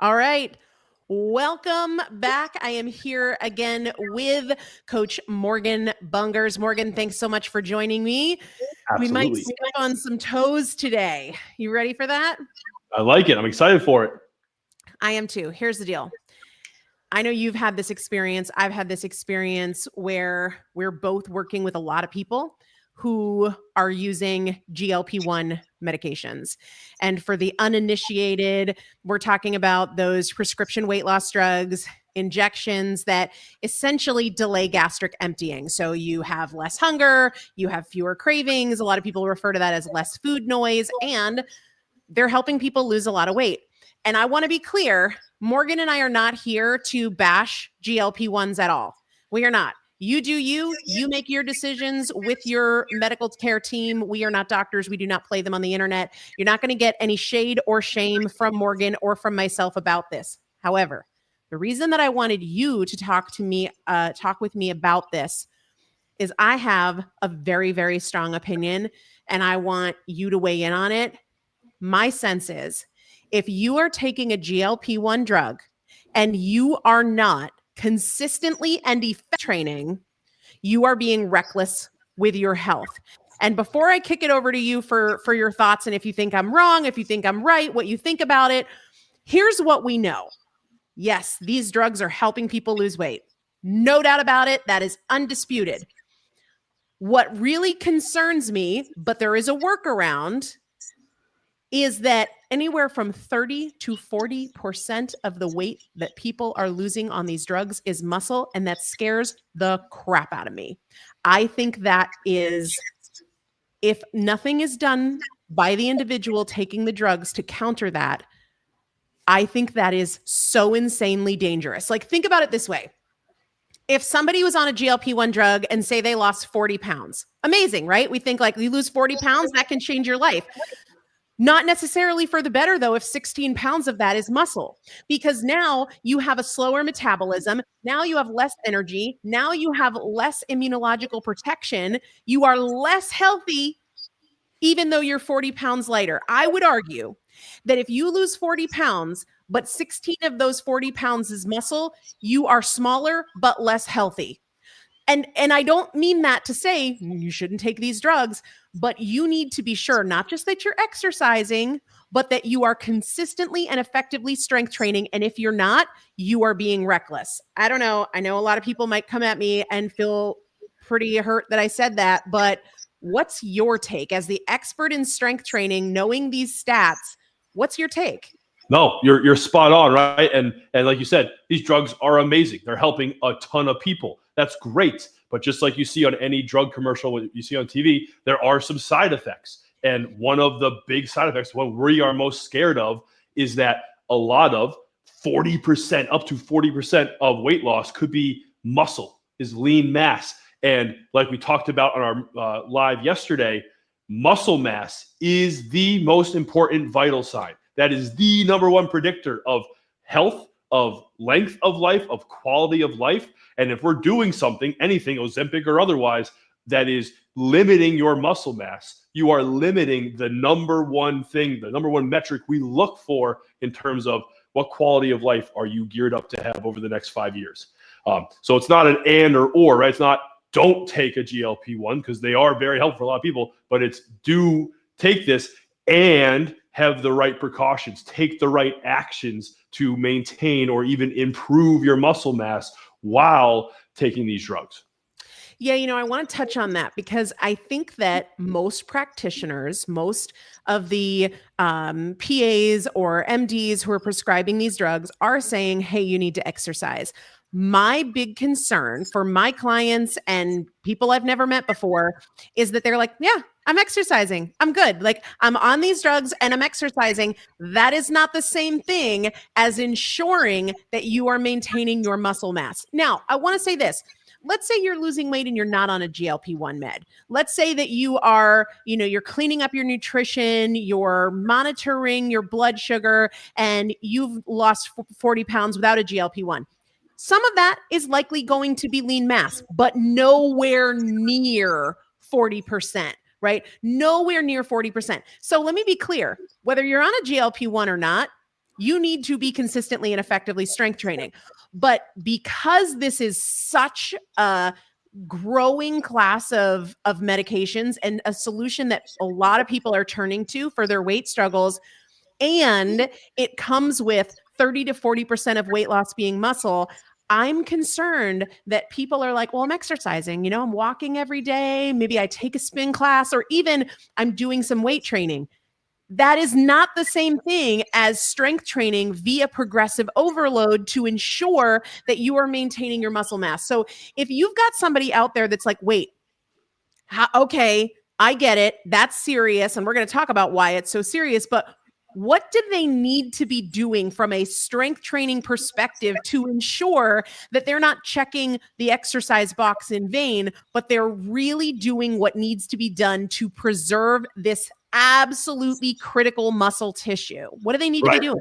All right. Welcome back. I am here again with Coach Morgan Bungers. Morgan, thanks so much for joining me. We might Absolutely. step on some toes today. You ready for that? I like it. I'm excited for it. I am too. Here's the deal. I know you've had this experience. I've had this experience where we're both working with a lot of people who are using GLP-1 medications. And for the uninitiated, we're talking about those prescription weight loss drugs, injections that essentially delay gastric emptying. So you have less hunger, you have fewer cravings. A lot of people refer to that as less food noise, and they're helping people lose a lot of weight. And I want to be clear, Morgan and I are not here to bash GLP-1s at all. We are not. You do you. You make your decisions with your medical care team. We are not doctors. We do not play them on the internet. You're not going to get any shade or shame from Morgan or from myself about this. However, the reason that I wanted you to talk with me about this is I have a very, very strong opinion, and I want you to weigh in on it. My sense is if you are taking a GLP-1 drug and you are not consistently and effectively training, you are being reckless with your health. And before I kick it over to you for your thoughts, and if you think I'm wrong, if you think I'm right, what you think about it, here's what we know. Yes, these drugs are helping people lose weight. No doubt about it. That is undisputed. What really concerns me, but there is a workaround, is that anywhere from 30 to 40% of the weight that people are losing on these drugs is muscle, and that scares the crap out of me. I think that is, if nothing is done by the individual taking the drugs to counter that, I think that is so insanely dangerous. Like, think about it this way. If somebody was on a GLP-1 drug and say they lost 40 pounds, amazing, right? We think like you lose 40 pounds, that can change your life. Not necessarily for the better, though, if 16 pounds of that is muscle, because now you have a slower metabolism. Now you have less energy. Now you have less immunological protection. You are less healthy, even though you're 40 pounds lighter. I would argue that if you lose 40 pounds, but 16 of those 40 pounds is muscle, you are smaller, but less healthy. And I don't mean that to say you shouldn't take these drugs, but you need to be sure not just that you're exercising, but that you are consistently and effectively strength training. And if you're not, you are being reckless. I don't know. I know a lot of people might come at me and feel pretty hurt that I said that, but what's your take as the expert in strength training, knowing these stats? What's your take? No, you're spot on, right? And like you said, these drugs are amazing. They're helping a ton of people. That's great. But just like you see on any drug commercial you see on TV, there are some side effects. And one of the big side effects, what we are most scared of, is that a lot of 40%, up to 40% of weight loss could be muscle, is lean mass. And like we talked about on our live yesterday, muscle mass is the most important vital sign. That is the number one predictor of health, of length of life, of quality of life. And if we're doing something, anything, Ozempic or otherwise, that is limiting your muscle mass, you are limiting the number one thing, the number one metric we look for in terms of what quality of life are you geared up to have over the next 5 years. So it's not an and or, right? It's not don't take a GLP-1 because they are very helpful for a lot of people, but it's do take this and have the right precautions, take the right actions to maintain or even improve your muscle mass while taking these drugs. Yeah, I want to touch on that because I think that most practitioners, most of the PAs or MDs who are prescribing these drugs are saying, hey, you need to exercise. My big concern for my clients and people I've never met before is that they're like, yeah, I'm exercising. I'm good. Like, I'm on these drugs and I'm exercising. That is not the same thing as ensuring that you are maintaining your muscle mass. Now, I want to say this. Let's say you're losing weight and you're not on a GLP-1 med. Let's say that you are, you're cleaning up your nutrition, you're monitoring your blood sugar, and you've lost 40 pounds without a GLP-1. Some of that is likely going to be lean mass, but nowhere near 40%, right? Nowhere near 40%. So let me be clear, whether you're on a GLP-1 or not, You need to be consistently and effectively strength training. But because this is such a growing class of medications and a solution that a lot of people are turning to for their weight struggles, and it comes with 30 to 40% of weight loss being muscle, I'm concerned that people are like, well, I'm exercising, I'm walking every day. Maybe I take a spin class, or even I'm doing some weight training. That is not the same thing as strength training via progressive overload to ensure that you are maintaining your muscle mass. So if you've got somebody out there that's like, wait, okay, I get it. That's serious. And we're going to talk about why it's so serious, but what do they need to be doing from a strength training perspective to ensure that they're not checking the exercise box in vain, but they're really doing what needs to be done to preserve this absolutely critical muscle tissue? What do they need to be doing?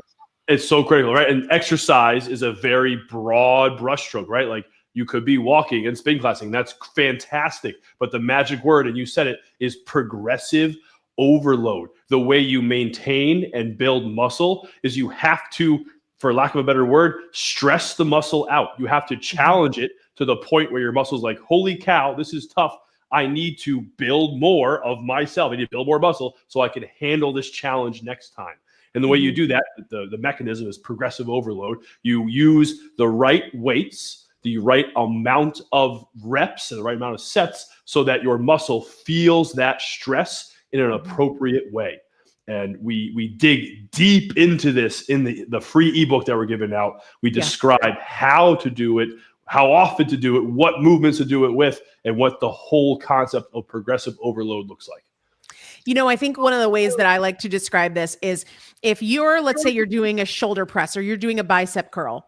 It's so critical, right? And exercise is a very broad brushstroke, right? Like you could be walking and spin classing. That's fantastic. But the magic word, and you said it, is progressive overload. The way you maintain and build muscle is you have to, for lack of a better word, stress the muscle out. You have to challenge it to the point where your muscle's like, holy cow, this is tough. I need to build more of myself. I need to build more muscle so I can handle this challenge next time. And the way you do that, the mechanism is progressive overload. You use the right weights, the right amount of reps, and the right amount of sets so that your muscle feels that stress in an appropriate way. And we dig deep into this in the free ebook that we're giving out. We describe how to do it, how often to do it, what movements to do it with, and what the whole concept of progressive overload looks like. I think one of the ways that I like to describe this is if let's say you're doing a shoulder press or you're doing a bicep curl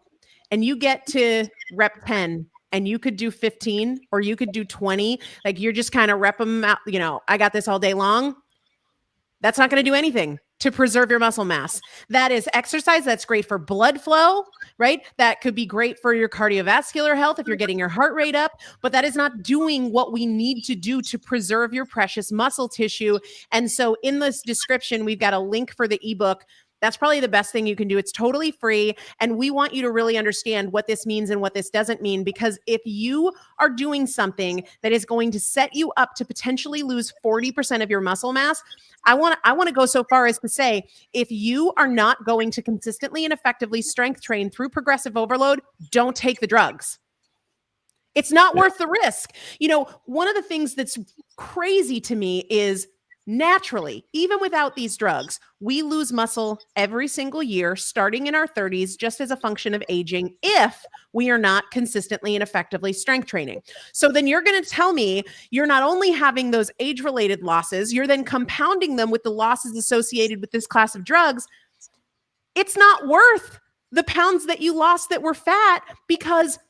and you get to rep 10 and you could do 15 or you could do 20, like you're just kind of rep them out, I got this all day long. That's not going to do anything to preserve your muscle mass. That is exercise. That's great for blood flow, right? That could be great for your cardiovascular health if you're getting your heart rate up, but that is not doing what we need to do to preserve your precious muscle tissue. And so in this description, we've got a link for the ebook. That's probably the best thing you can do. It's totally free. And we want you to really understand what this means and what this doesn't mean, because if you are doing something that is going to set you up to potentially lose 40% of your muscle mass, I want to go so far as to say, if you are not going to consistently and effectively strength train through progressive overload, don't take the drugs. It's not worth the risk. One of the things that's crazy to me is naturally, even without these drugs, we lose muscle every single year, starting in our 30s, just as a function of aging, if we are not consistently and effectively strength training. So then you're going to tell me you're not only having those age-related losses, you're then compounding them with the losses associated with this class of drugs. It's not worth the pounds that you lost that were fat, because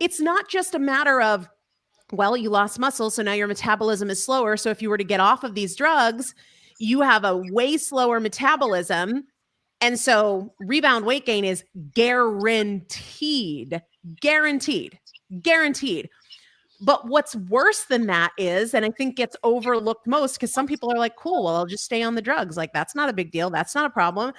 it's not just a matter of, well, you lost muscle, so now your metabolism is slower. So if you were to get off of these drugs, you have a way slower metabolism. And so rebound weight gain is guaranteed. But what's worse than that is, and I think gets overlooked most, because some people are like, cool, well, I'll just stay on the drugs. Like, that's not a big deal. That's not a problem.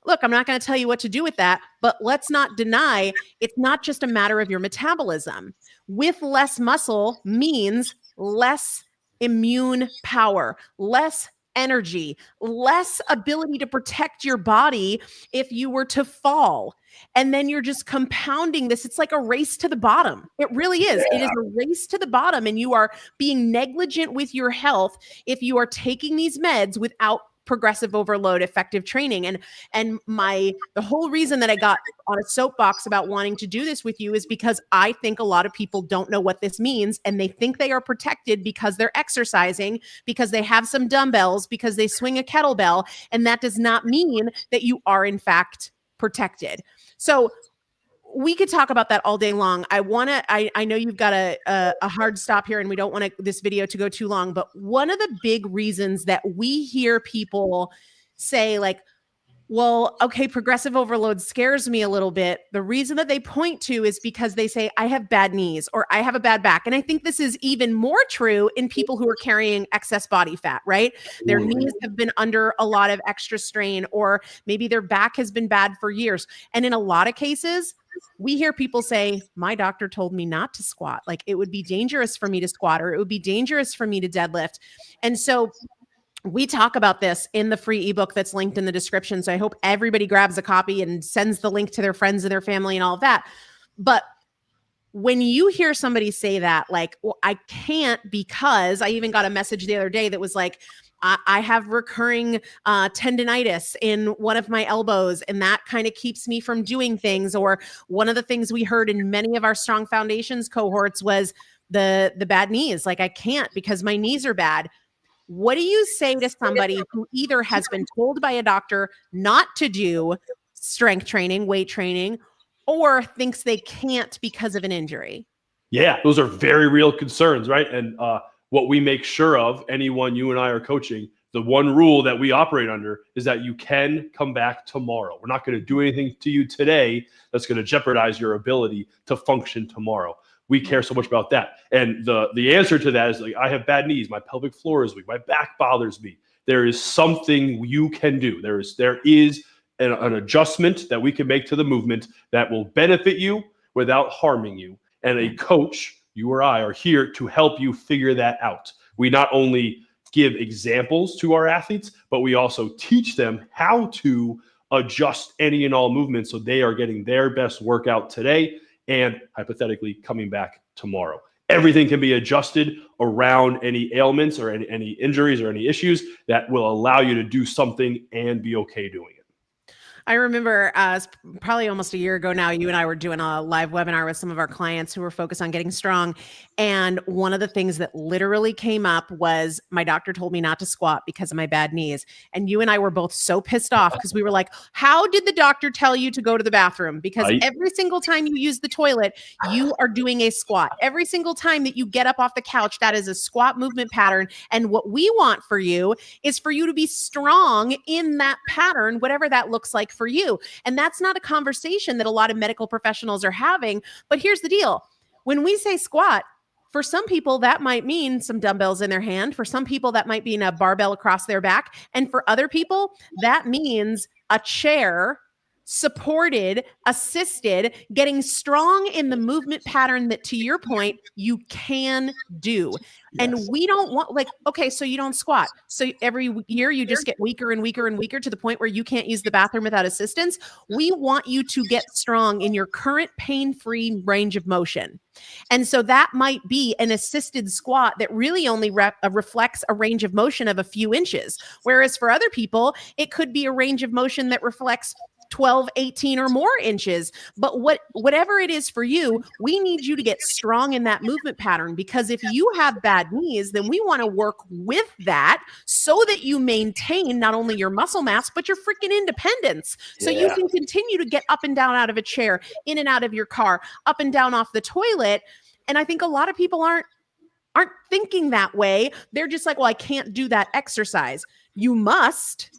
Look, I'm not going to tell you what to do with that, but let's not deny it's not just a matter of your metabolism. With less muscle means less immune power, less energy, less ability to protect your body if you were to fall. And then you're just compounding this. It's like a race to the bottom. It really is. It is a race to the bottom, and you are being negligent with your health if you are taking these meds without progressive overload effective training. And the whole reason that I got on a soapbox about wanting to do this with you is because I think a lot of people don't know what this means, and they think they are protected because they're exercising, because they have some dumbbells, because they swing a kettlebell, and that does not mean that you are in fact protected. So we could talk about that all day long. I know you've got a hard stop here, and we don't want this video to go too long, but one of the big reasons that we hear people say, like, Well, okay, progressive overload scares me a little bit. The reason that they point to is because they say, I have bad knees or I have a bad back. And I think this is even more true in people who are carrying excess body fat, right? Their knees have been under a lot of extra strain, or maybe their back has been bad for years. And in a lot of cases, we hear people say, my doctor told me not to squat. Like it would be dangerous for me to squat, or it would be dangerous for me to deadlift. And so we talk about this in the free ebook that's linked in the description. So I hope everybody grabs a copy and sends the link to their friends and their family and all of that. But when you hear somebody say that, like, well, I can't, because I even got a message the other day that was like, I have recurring tendinitis in one of my elbows, and that kind of keeps me from doing things. Or one of the things we heard in many of our Strong Foundations cohorts was the bad knees. Like, I can't because my knees are bad. What do you say to somebody who either has been told by a doctor not to do strength training, weight training, or thinks they can't because of an injury? Yeah, those are very real concerns, right? And what we make sure of, anyone you and I are coaching, the one rule that we operate under is that you can come back tomorrow. We're not going to do anything to you today that's going to jeopardize your ability to function tomorrow. We care so much about that. And the answer to that is, like, I have bad knees, my pelvic floor is weak, my back bothers me. There is something you can do. There is an adjustment that we can make to the movement that will benefit you without harming you. And a coach, you or I, are here to help you figure that out. We not only give examples to our athletes, but we also teach them how to adjust any and all movements so they are getting their best workout today and hypothetically coming back tomorrow. Everything can be adjusted around any ailments or any injuries or any issues that will allow you to do something and be okay doing it. I remember probably almost a year ago now, you and I were doing a live webinar with some of our clients who were focused on getting strong. And one of the things that literally came up was, my doctor told me not to squat because of my bad knees. And you and I were both so pissed off because we were like, how did the doctor tell you to go to the bathroom? Because every single time you use the toilet, you are doing a squat. Every single time that you get up off the couch, that is a squat movement pattern. And what we want for you is for you to be strong in that pattern, whatever that looks like for you. And that's not a conversation that a lot of medical professionals are having. But here's the deal. When we say squat, for some people, that might mean some dumbbells in their hand. For some people, that might mean a barbell across their back. And for other people, that means a chair, supported, assisted, getting strong in the movement pattern that, to your point, you can do. Yes. And we don't want, like, okay, so you don't squat. So every year you just get weaker and weaker and weaker to the point where you can't use the bathroom without assistance. We want you to get strong in your current pain-free range of motion. And so that might be an assisted squat that really only reflects a range of motion of a few inches. Whereas for other people, it could be a range of motion that reflects 12, 18 or more inches. But whatever it is for you, we need you to get strong in that movement pattern, because if you have bad knees, then we want to work with that so that you maintain not only your muscle mass, but your freaking independence. So you can continue to get up and down out of a chair, in and out of your car, up and down off the toilet. And I think a lot of people aren't thinking that way. They're just like, well, I can't do that exercise. You must,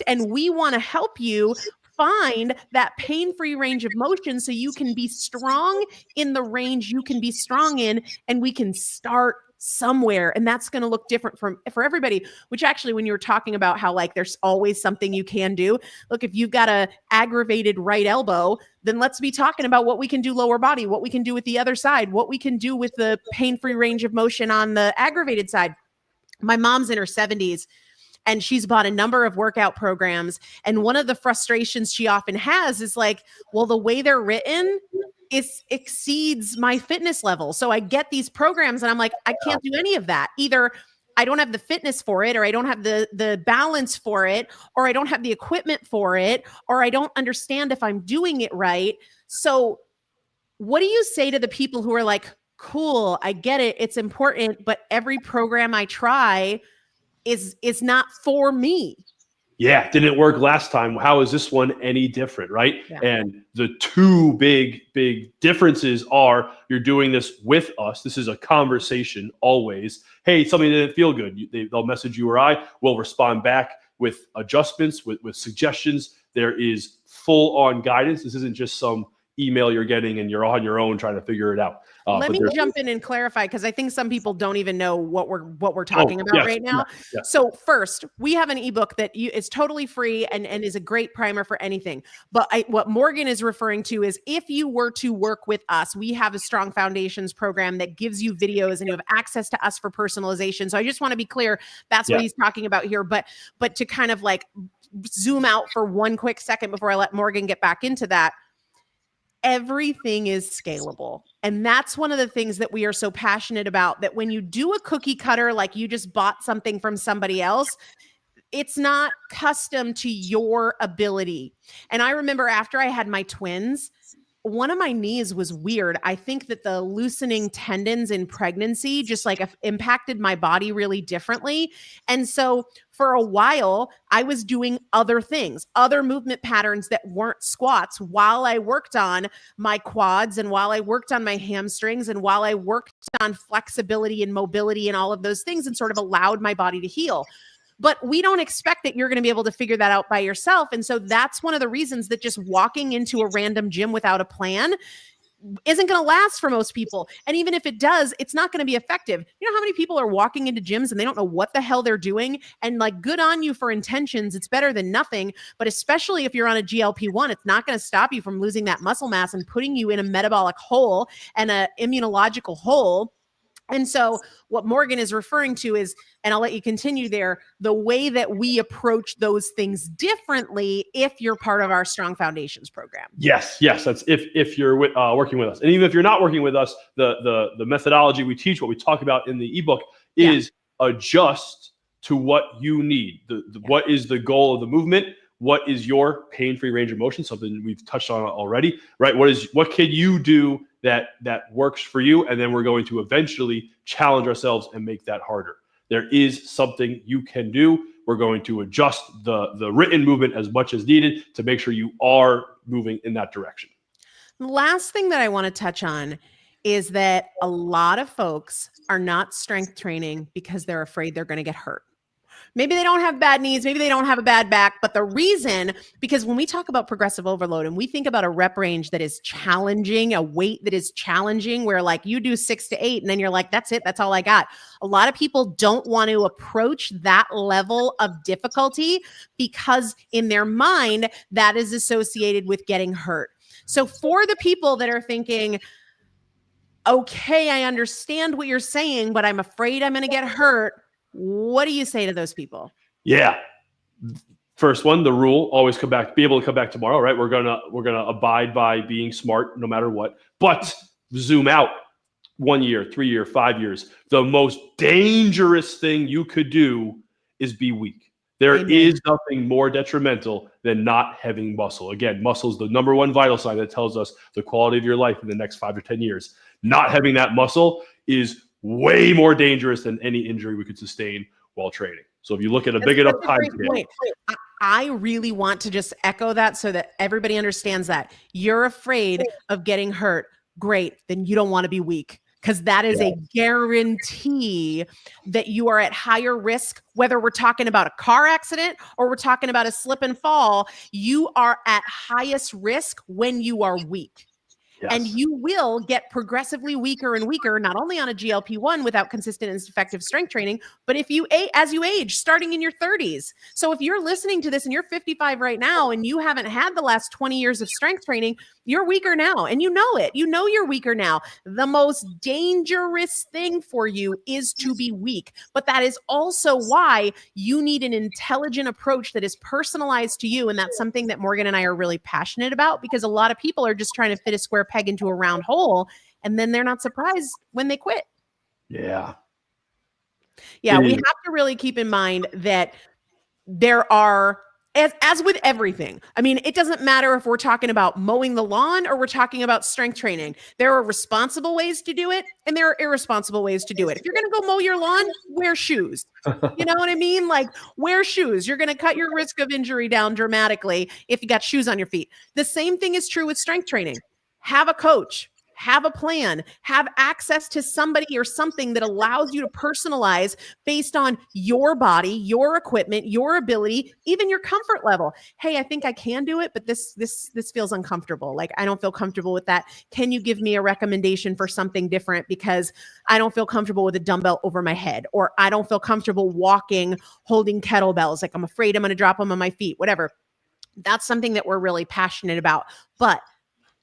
and we want to help you find that pain-free range of motion so you can be strong in the range you can be strong in, and we can start somewhere. And that's going to look different for everybody, which actually, when you were talking about how, like, there's always something you can do. Look, if you've got a aggravated right elbow, then let's be talking about what we can do lower body, what we can do with the other side, what we can do with the pain-free range of motion on the aggravated side. My mom's in her 70s. And she's bought a number of workout programs. And one of the frustrations she often has is like, well, the way they're written exceeds my fitness level. So I get these programs and I'm like, I can't do any of that. Either I don't have the fitness for it, or I don't have the balance for it, or I don't have the equipment for it, or I don't understand if I'm doing it right. So what do you say to the people who are like, cool, I get it, it's important, but every program I try is not for me? Yeah, didn't work last time. How is this one any different, right? Yeah. And the two big differences are, you're doing this with us. This is a conversation always. Hey, something didn't feel good. They'll message you or I will respond back with adjustments, with suggestions. There is full on guidance. This isn't just some email you're getting and you're on your own trying to figure it out. Let me jump in and clarify, because I think some people don't even know what we're talking about right now. Yes. So first, we have an ebook that is totally free and is a great primer for anything. But what Morgan is referring to is, if you were to work with us, we have a Strong Foundations program that gives you videos and you have access to us for personalization. So I just want to be clear, that's what he's talking about here. But to kind of like zoom out for one quick second before I let Morgan get back into that, everything is scalable. And that's one of the things that we are so passionate about, that when you do a cookie cutter, like you just bought something from somebody else, it's not custom to your ability. And I remember after I had my twins, one of my knees was weird. I think that the loosening tendons in pregnancy just like impacted my body really differently. And so for a while, I was doing other things, other movement patterns that weren't squats, while I worked on my quads and while I worked on my hamstrings and while I worked on flexibility and mobility and all of those things, and sort of allowed my body to heal. But we don't expect that you're going to be able to figure that out by yourself. And so that's one of the reasons that just walking into a random gym without a plan isn't going to last for most people. And even if it does, it's not going to be effective. You know how many people are walking into gyms and they don't know what the hell they're doing? And like, good on you for intentions. It's better than nothing. But especially if you're on a GLP-1, it's not going to stop you from losing that muscle mass and putting you in a metabolic hole and an immunological hole. And so what Morgan is referring to is, and I'll let you continue there, the way that we approach those things differently if you're part of our Strong Foundations program. Yes. That's if you're working with us. And even if you're not working with us, the methodology we teach, what we talk about in the ebook, is adjust to what you need. What is the goal of the movement? What is your pain-free range of motion? Something we've touched on already, right? What can you do that works for you? And then we're going to eventually challenge ourselves and make that harder. There is something you can do. We're going to adjust the written movement as much as needed to make sure you are moving in that direction. The last thing that I want to touch on is that a lot of folks are not strength training because they're afraid they're going to get hurt. Maybe they don't have bad knees, maybe they don't have a bad back, but the reason, because when we talk about progressive overload and we think about a rep range that is challenging, a weight that is challenging, where like you do 6 to 8 and then you're like, that's it, that's all I got. A lot of people don't want to approach that level of difficulty because in their mind, that is associated with getting hurt. So for the people that are thinking, okay, I understand what you're saying, but I'm afraid I'm going to get hurt, what do you say to those people? Yeah. First one, the rule, always be able to come back tomorrow, right? We're gonna abide by being smart no matter what. But zoom out 1 year, 3 year, 5 years. The most dangerous thing you could do is be weak. There is nothing more detrimental than not having muscle. Again, muscle is the number one vital sign that tells us the quality of your life in the next 5 or 10 years. Not having that muscle is way more dangerous than any injury we could sustain while training. So if you look at a big enough time scale. I really want to just echo that so that everybody understands that. You're afraid of getting hurt. Great. Then you don't want to be weak, because that is a guarantee that you are at higher risk, whether we're talking about a car accident or we're talking about a slip and fall. You are at highest risk when you are weak. Yes. And you will get progressively weaker and weaker, not only on a GLP-1 without consistent and effective strength training, but as you age, starting in your 30s. So if you're listening to this and you're 55 right now and you haven't had the last 20 years of strength training, you're weaker now. And you know it. You know you're weaker now. The most dangerous thing for you is to be weak. But that is also why you need an intelligent approach that is personalized to you. And that's something that Morgan and I are really passionate about, because a lot of people are just trying to fit a square peg into a round hole, and then they're not surprised when they quit. Yeah, we have to really keep in mind that there are, as with everything, I mean, it doesn't matter if we're talking about mowing the lawn or we're talking about strength training. There are responsible ways to do it and there are irresponsible ways to do it. If you're going to go mow your lawn, wear shoes. You know what I mean? Like, wear shoes. You're going to cut your risk of injury down dramatically if you got shoes on your feet. The same thing is true with strength training. Have a coach. have a plan, have access to somebody or something that allows you to personalize based on your body, your equipment, your ability, even your comfort level. Hey, I think I can do it, but this feels uncomfortable. Like, I don't feel comfortable with that. Can you give me a recommendation for something different, because I don't feel comfortable with a dumbbell over my head, or I don't feel comfortable walking, holding kettlebells. Like, I'm afraid I'm going to drop them on my feet, whatever. That's something that we're really passionate about. But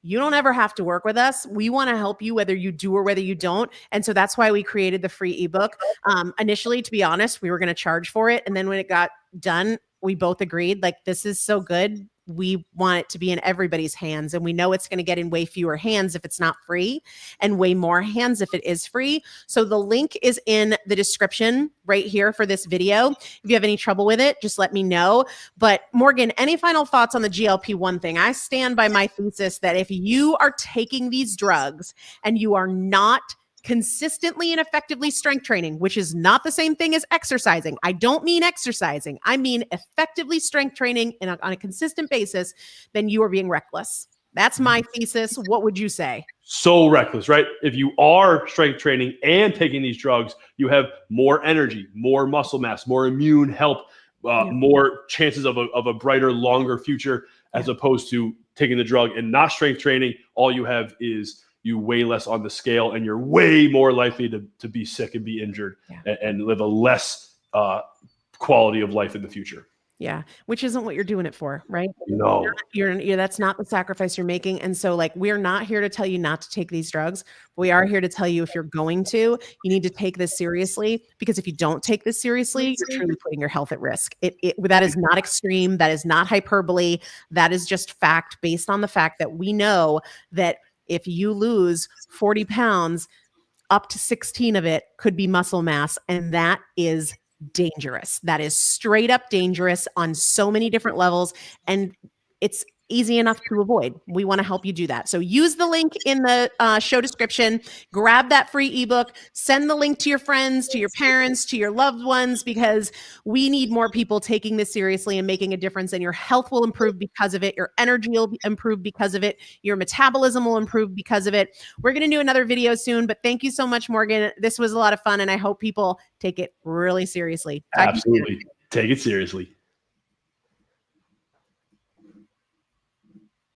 you don't ever have to work with us. We want to help you whether you do or whether you don't. And so that's why we created the free ebook. Initially, to be honest, we were going to charge for it. And then when it got done, we both agreed, like, this is so good. We want it to be in everybody's hands. And we know it's going to get in way fewer hands if it's not free, and way more hands if it is free. So the link is in the description right here for this video. If you have any trouble with it, just let me know. But Morgan, any final thoughts on the GLP-1 thing? I stand by my thesis that if you are taking these drugs and you are not consistently and effectively strength training, which is not the same thing as exercising. I don't mean exercising. I mean effectively strength training on a consistent basis, then you are being reckless. That's my thesis. What would you say? So reckless, right? If you are strength training and taking these drugs, you have more energy, more muscle mass, more immune health, more chances of a brighter, longer future, as opposed to taking the drug and not strength training. All you have is you weigh less on the scale, and you're way more likely to be sick and be injured and live a less quality of life in the future. Yeah, which isn't what you're doing it for, right? No, you're that's not the sacrifice you're making. And so, like, we're not here to tell you not to take these drugs. We are here to tell you, if you're going to, you need to take this seriously, because if you don't take this seriously, you're truly putting your health at risk. That is not extreme. That is not hyperbole. That is just fact, based on the fact that we know that if you lose 40 pounds, up to 16 of it could be muscle mass. And that is dangerous. That is straight up dangerous on so many different levels. And it's easy enough to avoid. We want to help you do that. So use the link in the show description, grab that free ebook, send the link to your friends, to your parents, to your loved ones, because we need more people taking this seriously and making a difference. And your health will improve because of it. Your energy will improve because of it. Your metabolism will improve because of it. We're going to do another video soon, but thank you so much, Morgan. This was a lot of fun, and I hope people take it really seriously. Absolutely. Take it seriously.